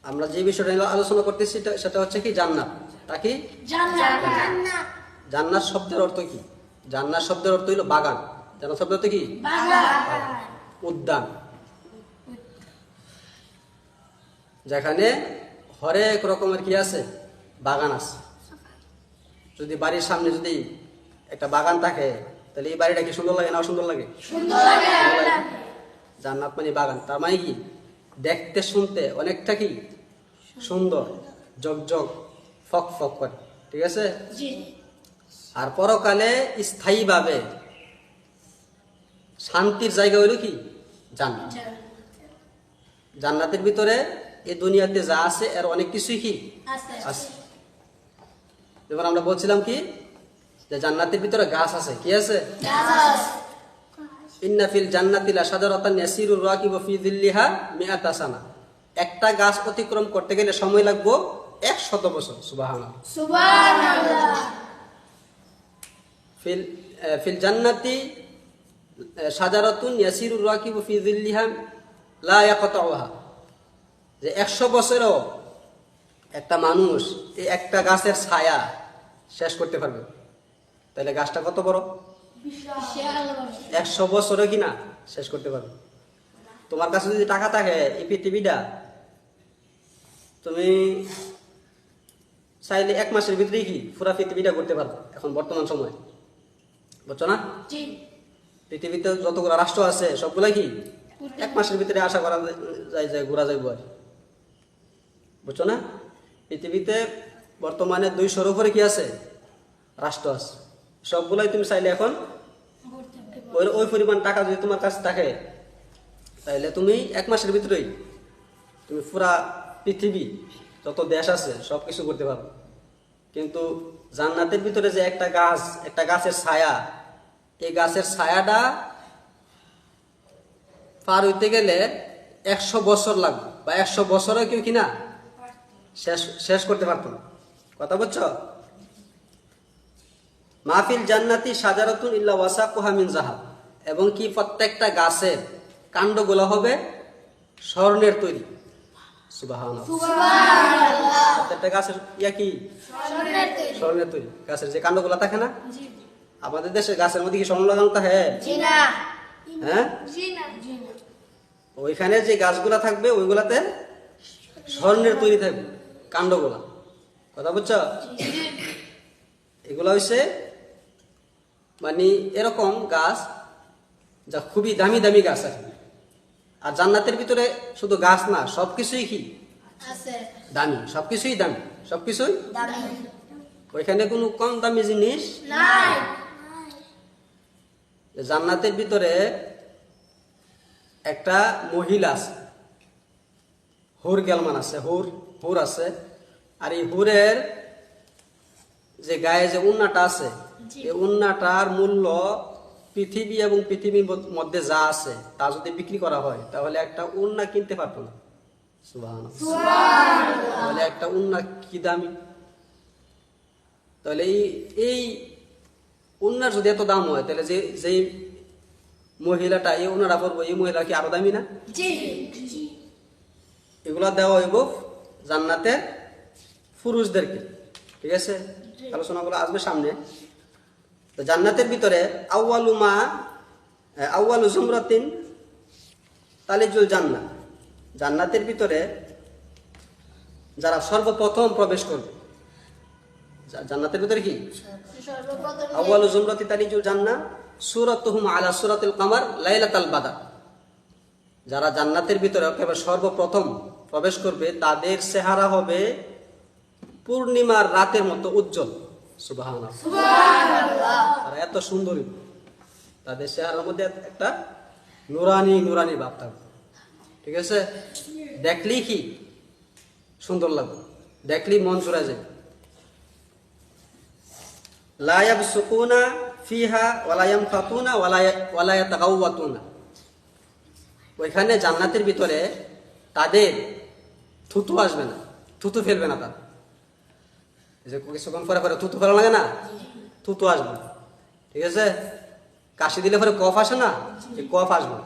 আমরা যে বিষয়টা নিয়ে আলোচনা করতেছি সেটা হচ্ছে কি জান্নাত। তা কি জান্নাত শব্দের অর্থ কি? জান্নাত শব্দের অর্থ হলো বাগান। জান্নাত শব্দের অর্থ কি? উদ্যান, যেখানে হরেক রকমের কি আছে, বাগান আছে। যদি বাড়ির সামনে যদি একটা বাগান থাকে তাহলে এই বাড়িটা কি সুন্দর লাগে না অসুন্দর লাগে? জান্নাত মানে বাগান, তার মানে কি দেখতে শুনতে অনেকটা কি সুন্দর, জগজগ ফক ফক করে, ঠিক আছে। আর পরকালে স্থায়ীভাবে শান্তির জায়গা হইল কি জান্নাত। জান্নাতের ভিতরে এই দুনিয়াতে যা আছে এর অনেক কিছুই কি আছে। যেমন আমরা বলছিলাম কি যে জান্নাতের ভিতরে গাছ আছে, কি আছে? ইন্না ফিল জান্নাতি লাশাজারাতান ইয়াসিরুর রাকিবু ফি যিল্লিহা মিআতা সানা। একটা গাছ অতিক্রম করতে গেলে সময় লাগবে 100 বছর। সুবহানাল্লাহ। ফিল জান্নাতি শাজারাতুন ইয়াসিরুর রাকিবু ফি যিল্লিহা লা ইয়াকতাউহা। যে 100 বছরেও একটা মানুষ এই একটা গাছের ছায়া শেষ করতে পারবে। তাহলে গাছটা কত বড়? 100 বছরে কিনা শেষ করতে পারবে। তোমার কাছে যদি টাকা থাকে এই পৃথিবীটা তুমি চাইলে 1 মাসের ভিতরেই কি পুরা পৃথিবীটা করতে পারবে এখন বর্তমান সময়, বুঝছো না? পৃথিবীতে যতগুলো রাষ্ট্র আছে সবগুলাই কি 1 মাসের ভিতরে আশা করা যায় ঘোরা যাইব আর, বুঝছো না? পৃথিবীতে বর্তমানে 200-এর উপরে কি আছে রাষ্ট্র আছে, সবগুলাই তুমি চাইলে এখন ওই পরিমাণ টাকা যদি তোমার কাছে থাকে তাহলে তুমি 1 মাসের ভিতরেই তুমি পুরা পৃথিবী যত দেশ আছে সব কিছু করতে পারবে। কিন্তু জান্নাতের ভিতরে যে একটা গাছ, একটা গাছের ছায়া, এই গাছের ছায়াটা পার হইতে গেলে 100 বছর লাগবে, বা 100 বছরে কেউ কিনা শেষ করতে পারতো না। কথা বুঝছো? মাহফিল জান্নাতি শাজারাতুন ইল্লা ওয়াসাকুহা মিন যাহাব। এবং কি প্রত্যেকটা গাছের কাণ্ডগুলো হবে স্বর্ণের তৈরি। সুবহানাল্লাহ। প্রত্যেকটা গাছের কি স্বর্ণের তৈরি। গাছের যে কাণ্ডগুলো থাকে না, আমাদের দেশে গাছের মধ্যে কি স্বর্ণ লাগানো থাকে? হ্যাঁ, ওইখানে যে গাছগুলা থাকবে ওইগুলাতে স্বর্ণের তৈরি থাকবে কাণ্ডগুলা। কথা বুঝছো? এগুলা হইছে মানে এরকম গাছ যা খুবই দামি দামি গাছ আছে। আর জান্নাতের ভিতরে শুধু গাছ না, সবকিছুই কি দামি, সবকিছুই দামি, সবকিছুই ওইখানে কোনো কম দামি জিনিস নাই। জান্নাতের ভিতরে একটা মহিলা আছে, হুর গেলমান আছে, হুর আছে। আর এই হুরের যে গায়ে যে উন্নাটা আছে, এই উন্নাটার মূল্য পৃথিবী এবং পৃথিবীর মধ্যে যা আছে তা যদি বিক্রি করা হয় তাহলে একটা উন্না কিনতে পারতো না। সুবহানাল্লাহ। তাহলে একটা উন্না কি দামি। তাহলে এই উন্নার যদি এত দাম হয় তাহলে যেই মহিলাটা এই উন্নাটা পরবো এই মহিলা কি আরো দামি না? এগুলা দেওয়া হইব জান্নাতের পুরুষদেরকে, ঠিক আছে? আলোচনাগুলো আসবে সামনে। তো জান্নাতের ভিতরে আউয়ালু জুমরাতিন তালিজুল জান্নাত। জান্নাতের ভিতরে যারা সর্বপ্রথম প্রবেশ করবে, জান্নাতের ভিতরে কি আউয়ালু জুমরাতি তালিজুল জান্নাত সূরাতুহুম আলা সূরাতিল কামার লাইলাতাল বাদর। যারা জান্নাতের ভিতরে একেবারে সর্বপ্রথম প্রবেশ করবে তাদের চেহারা হবে পূর্ণিমার রাতের মতো উজ্জ্বল। সুবহানাল্লাহ। তারা এত সুন্দরী, তাদের চেহারার মধ্যে একটা নুরানি নুরানি ভাব থাকবে, ঠিক আছে? দেখলেই কি সুন্দর লাগবে, দেখলেই মন জুড়ে যায়। লা ইয়াবসুকুনা ফিহা ওয়ালা ইয়ামফাতুনা ওয়ালা ইয়াতাগাওয়াতুনা। ওইখানে জান্নাতের ভিতরে তাদের থুতু আসবে না, থুতু ফেলবে না। তারা যে কিছুক্ষণ পরে পরে থুতু ফেলা লাগে না, থুতু আসবে, ঠিক আছে? কাশি দিলে পরে কফ আসে না, এই কফ আসবে,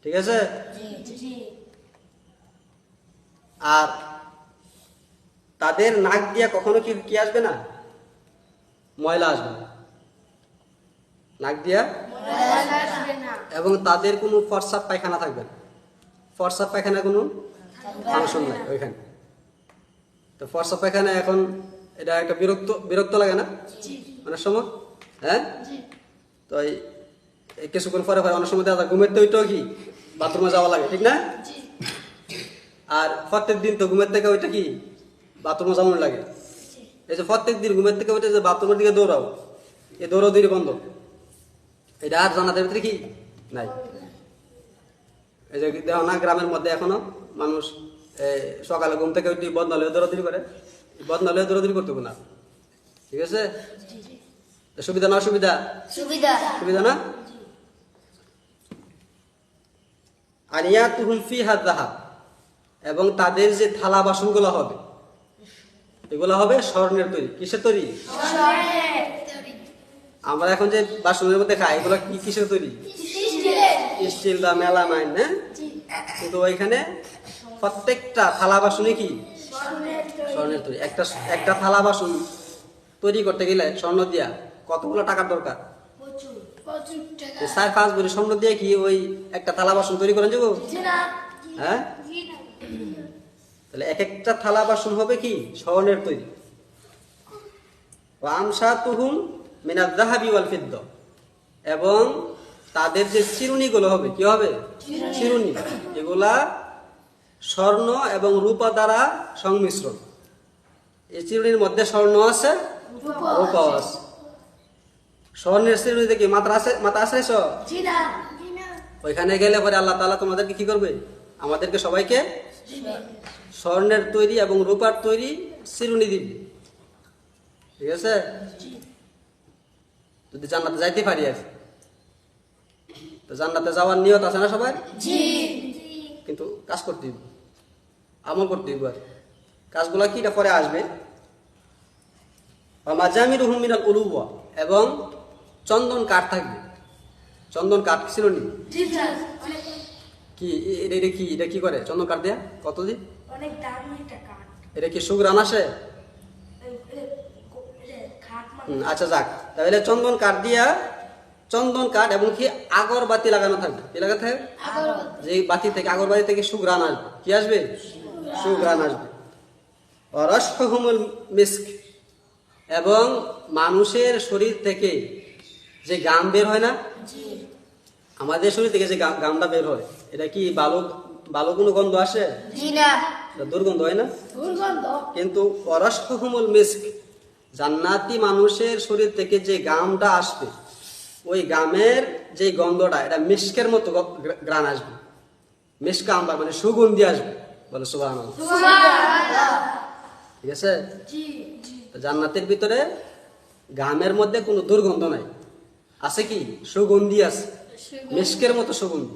ঠিক আছে? আর তাদের নাক দিয়া কখনো কি কি আসবে না, ময়লা আসবে না, নাক দিয়া। এবং তাদের কোনো ফরসাপ পায়খানা থাকবে না, ফরসাপ পায়খানা কোনো ফাংশন নাই ওইখানে। তো ফরসাপ পায়খানা এখন এটা একটা বিরক্ত লাগে না অনেক সময়, হ্যাঁ? তো এই কিছুক্ষণ পরে পরে অনেক সময় দেখা যায় ঘুমের তো ওইটাও কি বাথরুমে যাওয়া লাগে, ঠিক না? আর প্রত্যেক দিন তো ঘুমের থেকে ওইটা কি বাথরুমে যাওয়ার লাগে। এই যে প্রত্যেক দিন ঘুমের থেকে ওইটা যে বাথরুমের দিকে দৌড়াও, এই দৌড়াদৌড়ি বন্ধ, এটা আর জানাতে ভিতরে কি নাই। এই যে দেখো না গ্রামের মধ্যে এখনো মানুষ সকালে ঘুম থেকে উঠি বদনালয়ে দৌড়াদৌড়ি করে, বদনালয়ে দৌড়াদৌড়ি করতে না, ঠিক আছে? সুবিধা না অসুবিধা? সুবিধা না? আনিয়াতুহুম ফিহা যাহাব, এবং তাদের যে থালা বাসনগুলো হবে এগুলো হবে স্বর্ণের তৈরি। কিসের তৈরি? আমরা এখন যে বাসনের মধ্যে খাই এগুলো কি কিসের তৈরি? স্টিল বা মেলামাইন, হ্যাঁ? কিন্তু ওইখানে প্রত্যেকটা থালা বাসনে কি স্বর্ণের তৈরি। একটা থালা বাসন তৈরি করতে গেলে স্বর্ণ দিয়া কতগুলো টাকার দরকার? 4-5 ভরি স্বর্ণ দিয়ে কি ওই একটা থালা বাসন তৈরি করেন যাবো? হ্যাঁ? তাহলে এক একটা থালা বাসন হবে কি স্বর্ণের তৈরি। আমসাতুহুম মিনাজ যাহাবি ওয়াল ফিদ্দা, এবং তাদের যে চিরুনিগুলো হবে কি হবে? চিরুনি, এগুলা স্বর্ণ এবং রূপা দ্বারা সংমিশ্রণ। এই চিরুনির মধ্যে স্বর্ণ আছে, রূপাও আছে। স্বর্ণের চিরুনিতে কি মাথা আছে? ওইখানে গেলে পরে আল্লাহ তাআলা তোমাদেরকে কি করবে? আমাদেরকে সবাইকে স্বর্ণের তৈরি এবং রূপার তৈরি চিরুনি দিবে, ঠিক আছে? যদি জান্নাতে যাইতে পারি আর, তো জান্নাতে যাওয়ার নিয়ত আছে না সবাই? কিন্তু কাজ করতে দিব, আমল করতে দিব। আর কাজগুলা কি এটা পরে আসবে। মাজামিরুহুম মিনাল উলুওয়া, এবং চন্দন কাঠ থাকবে। চন্দন কাঠ ছিল নি কি? এটা কি করে চন্দন কাঠ দেয়া? কত দিন? এটা কি সুগ্রান আসে? আচ্ছা যাক, তাহলে চন্দন কাঠ দিয়া, চন্দন কাঠ এবং কি আগরবাতি লাগানো থাকবে। কি লাগাতে থাকে? যে বাতি থেকে, আগরবাতি থেকে সুগ্রান আসবে। কি আসবে? সুগ্রান আসবে। রাশহুমুল মিস্ক, এবং মানুষের শরীর থেকে যে গাম বের হয় না, আমাদের শরীর থেকে যে গামটা বের হয়, এটা কি ভালো কোনো গন্ধ আসে? দুর্গন্ধ হয় না? কিন্তু রাশহুমুল মিস্ক, জান্নাতি মানুষের শরীর থেকে যে গামটা আসবে, ওই গামের যে গন্ধটা এটা মিস্কের মতো গ্রান আসবে। মিস্ক আম্বার মানে সুগন্ধি আসবে। বলে সুবহানাল্লাহ। ঠিক আছে? জান্নাতের ভিতরে গামের মধ্যে কোনো দুর্গন্ধ নাই, আছে কি সুগন্ধি আছে, মিস্কের মতো সুগন্ধি,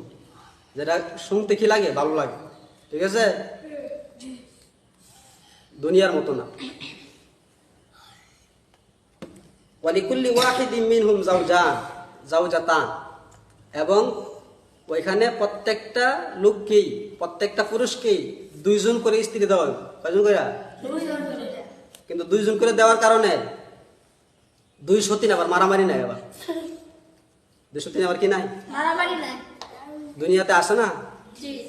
যেটা শুনতে কি লাগে? ভালো লাগে, ঠিক আছে? দুনিয়ার মতো না। ওয়ালিকুল্লি ওয়াহিদিন মিনহুম যাওজাতান, এবং ওইখানে প্রত্যেকটা লোককেই, প্রত্যেকটা পুরুষকেই 2 জন করে স্ত্রী দেওয়া হবে। কয়জন করে? কিন্তু 2 জন করে দেওয়ার কারণে 203 আবার মারামারি নাই। আবার 203 আবার কি নাই? দুনিয়াতে আসে না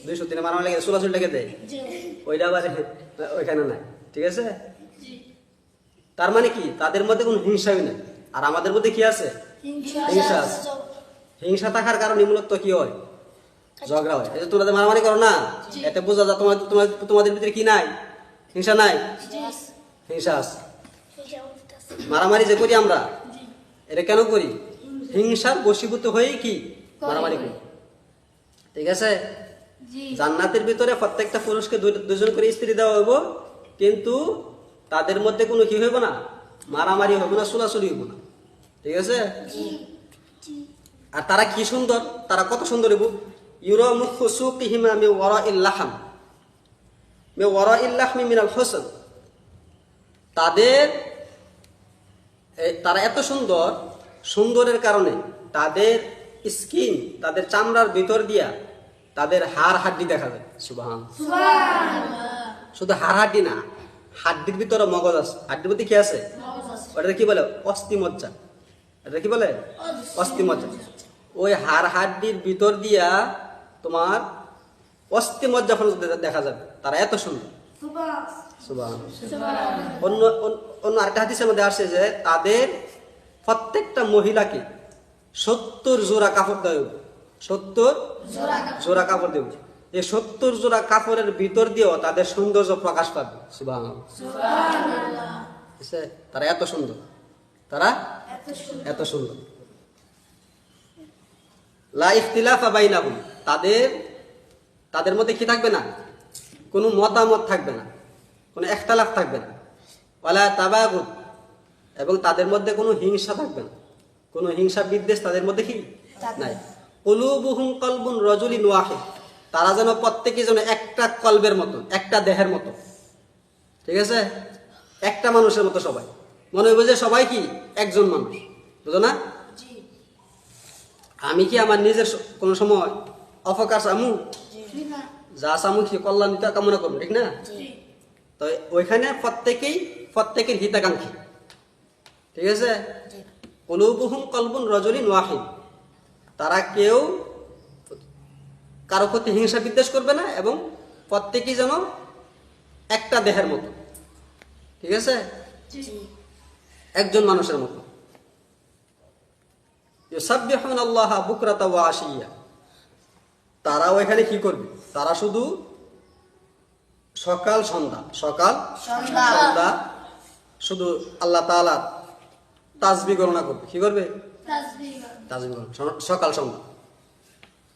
203 মারামারি লাগে, চুলাচুল লেগে দেয়, ওইটা আবার ওইখানে নাই, ঠিক আছে? তার মানে কি তাদের মধ্যে কোনো হিংসাই নাই। আর আমাদের মধ্যে কি আছে? হিংসা আছে। হিংসা থাকার কারণে মূলত কি হয়? ঝগড়া হয়। এই যে তোমরা মারামারি করো না, এতে বোঝা যায় তোমাদের ভিতরে কি নাই? হিংসা নাই? হিংসা আছে। মারামারি যে করি আমরা, এটা কেন করি? হিংসার বশীভূত হয়েই কি মারামারি করি, ঠিক আছে? জান্নাতের ভিতরে প্রত্যেকটা পুরুষকে 2 জন করে স্ত্রী দেওয়া হইব, কিন্তু তাদের মধ্যে কোনো কি হইব না? মারামারি হইব না, চুলাচুলি হইব না, ঠিক আছে? আর তারা কি সুন্দর, তারা কত সুন্দর হইব। ইউরা মুখু সুকিহিমা মিন ওয়ারাইল লাহম মিন ওয়ারাইল লাহমি মিনাল হুসন, তারা এত সুন্দর, সুন্দরের কারণে তাদের স্কিন, তাদের চামড়ার ভিতর দিয়া তাদের হাড় হাড্ডি দেখা যায়। সুবহানাল্লাহ। শুধু হাড় হাড্ডি না, হাড্ডির ভিতরে মগজ আছে। হাড্ডির মধ্যে কি আছে? ওটা কি বলে? অস্থি মজ্জা। এটা কি বলে? অস্থি মজ্জা। ওই হাড় হাড্ডির ভিতর দিয়া তোমার অস্থি মজ্জা পর্যন্ত দেখা যাবে, তারা এত সুন্দর। অন্য অন্য আরেকটা হাদিসের মধ্যে আসছে যে তাদের প্রত্যেকটা মহিলাকে 70 জোড়া কাপড় দেবে, 70 জোড়া কাপড় দেবে। এই 70 জোড়া কাপড়ের ভিতর দিয়েও তাদের সৌন্দর্য প্রকাশ পাবে। সুবহানাল্লাহ। তারা এত সুন্দর, তারা এত সুন্দর। লা ইখতিলাফা বাইনাহুম, তাদের মধ্যে কি থাকবে না? কোনো মতামত থাকবে না, কোনো ইখতিলাফ থাকবে না। ওয়ালা তাবাগুদ, এবং তাদের মধ্যে কোনো হিংসা থাকবে না, কোনো হিংসা বিদ্বেষ তাদের মধ্যে কি নাই। কুলুবুহুম কলবুন রাজুলিন ওয়াহিদ, তারা যেন প্রত্যেকে যেন একটা কলবের মতো, একটা দেহের মতো। ঠিক আছে? একটা মানুষের মতো সবাই, মনে হবে যে সবাই কি একজন মানুষ। বুঝো না? আমি কি আমার নিজের কোন সময় অপকার চামু? যা চামু কি কল্যাণ কামনা করবো, ঠিক না? তো ওইখানে প্রত্যেকের হিতাকাঙ্ক্ষী। ঠিক আছে? কুলুবুহুম কলবুন রাজুলিন ওয়াহিদ, তারা কেউ কারো প্রতি হিংসা বিদ্বেষ করবে না, এবং প্রত্যেকেই যেন একটা দেহের মতো। ঠিক আছে? একজন মানুষের মতো। ইউসাব্বিহুনাল্লাহা বুকরাতা ওয়া আশিয়া, তারা ওইখানে কি করবে? তারা শুধু সকাল সন্ধ্যা শুধু আল্লাহ তাআলার তাসবিহ গণনা করবে। কি করবে? তাসবিহ গণনা, সকাল সন্ধ্যা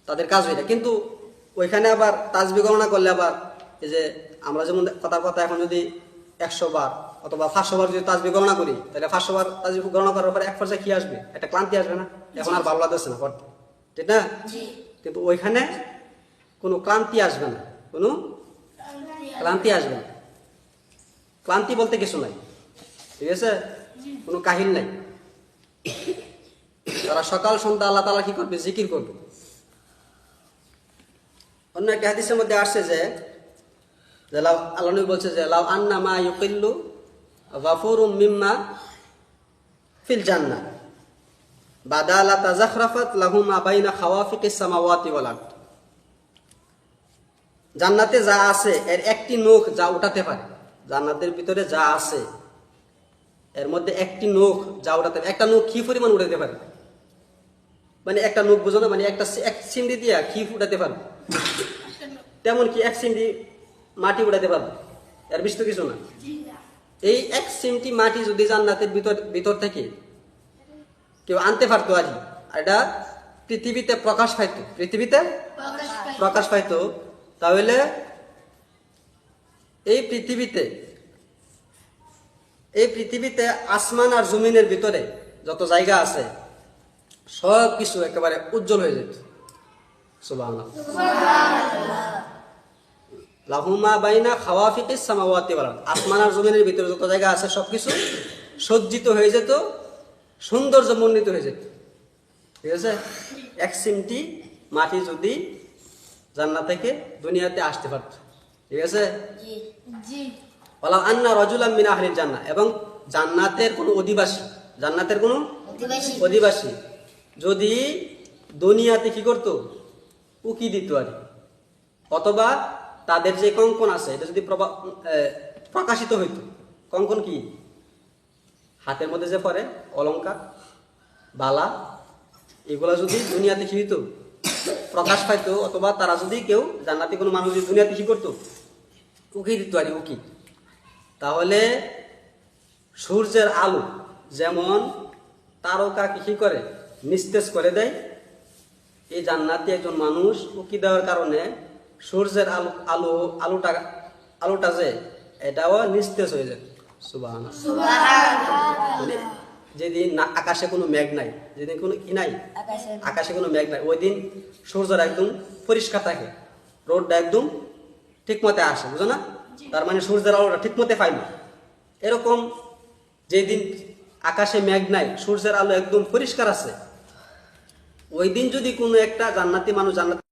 তাদের কাজ এটা। কিন্তু ওইখানে আবার তাসবিহ গণনা করলে আবার এই যে আমরা যেমন কথার কথা এখন যদি 100 বার অথবা 500 বার যদি তাসবিহ গণনা করি, তাহলে 500 বার তাসবিহ গণনা করার পরে এক পর্যায়ে কি আসবে? একটা ক্লান্তি আসবে না? এখন আর ভালো লাগতেছে না পড়তে, ঠিক না? কিন্তু ওইখানে কোনো ক্লান্তি আসবে না, কোনো ক্লান্তি আসবে না। ক্লান্তি বলতে কিছু নাই। ঠিক আছে? কোনো কাহিল নাই। তারা সকাল সন্ধ্যা আল্লাহ তাআলা কি করবে? জিকির করবে। অন্য একটা হাদিসের মধ্যে আসছে যে আল্লাহ নবী বলছে যে লাউ আন্না মা ইউকিল্লু গাফুরুম মিম্মা ফিল জান্নাহ বাদালা তাজাখরাফাত লাহুম মা বাইনা খাওয়াফিকিস সামাওয়াতি ওয়াল আরদ। জান্নাতে যা আছে এর একটি নখ যা উঠাতে পারে, জান্নাতের ভিতরে যা আছে এর মধ্যে একটি নখ যা উঠাতে, একটা নখ কি পরিমাণ উঠাতে পারে? মানে একটা নখ বুঝো না, মানে এক চিমড়ি দিয়া কি উঠাতে পারবে, তেমন কি এক চিমড়ি মাটি উঠাতে পারবে, এর বেশি তো কিছু না। এই এক চিমটি মাটি যদি জান্নাতের ভিতর থেকে কেউ আনতে পারতো, আর এটা পৃথিবীতে প্রকাশ পাইতো, তাহলে এই পৃথিবীতে আসমান আর জমিনের ভিতরে যত জায়গা আছে সব কিছু একেবারে উজ্জ্বল হয়ে যেত। সুবহানাল্লাহ। লাহুমা বাইনা খাওয়াফিকিস সামাওয়াতি ওয়াল আরদ, আসমান আর জমিনের ভিতরে যত জায়গা আছে সবকিছু সজ্জিত হয়ে যেত, সৌন্দর্যমণ্ডিত হয়ে যেত। ঠিক আছে? এক চিমটি মাটি যদি জান্নাত থেকে দুনিয়াতে আসতে পারত। ঠিক আছে? ওয়ালাউ আন্না রাজুলাম মিন আহলিল জান্নাহ, এবং জান্নাতের কোনো অধিবাসী যদি দুনিয়াতে কি করত? উকি দিত, আর অথবা তাদের যে কঙ্কন আছে এটা যদি প্রকাশিত হইত। কঙ্কন কি? হাতের মধ্যে যে পরে অলংকার, বালা, এগুলা যদি দুনিয়াতে কি হইতো? প্রকাশ পাইতো, অথবা তারা যদি কেউ জান্নাতি কোনো মানুষ যদি দুনিয়াতে কি করতো? উকি দিত, আর উকি। তাহলে সূর্যের আলো যেমন তারকা কি করে? নিস্তেজ করে দেয়। এই জান্নাতি একজন মানুষ উকি দেওয়ার কারণে সূর্যের আলোটা যে এটাও নিস্তেজ হয়ে যায়। সুবহানাল্লাহ। যেদিন আকাশে কোনো মেঘ নাই, যেদিন কোনো কি নাই, আকাশে কোনো মেঘ নাই, ওই দিন সূর্যটা একদম পরিষ্কার থাকে, রোদটা একদম ঠিক মতে আসে। বুঝো না? তার মানে সূর্যের আলোটা ঠিক মতে পাই না। এরকম যেদিন আকাশে মেঘ নাই, সূর্যের আলো একদম পরিষ্কার আছে, ওই দিন যদি কোনো একটা জান্নাতি মানুষ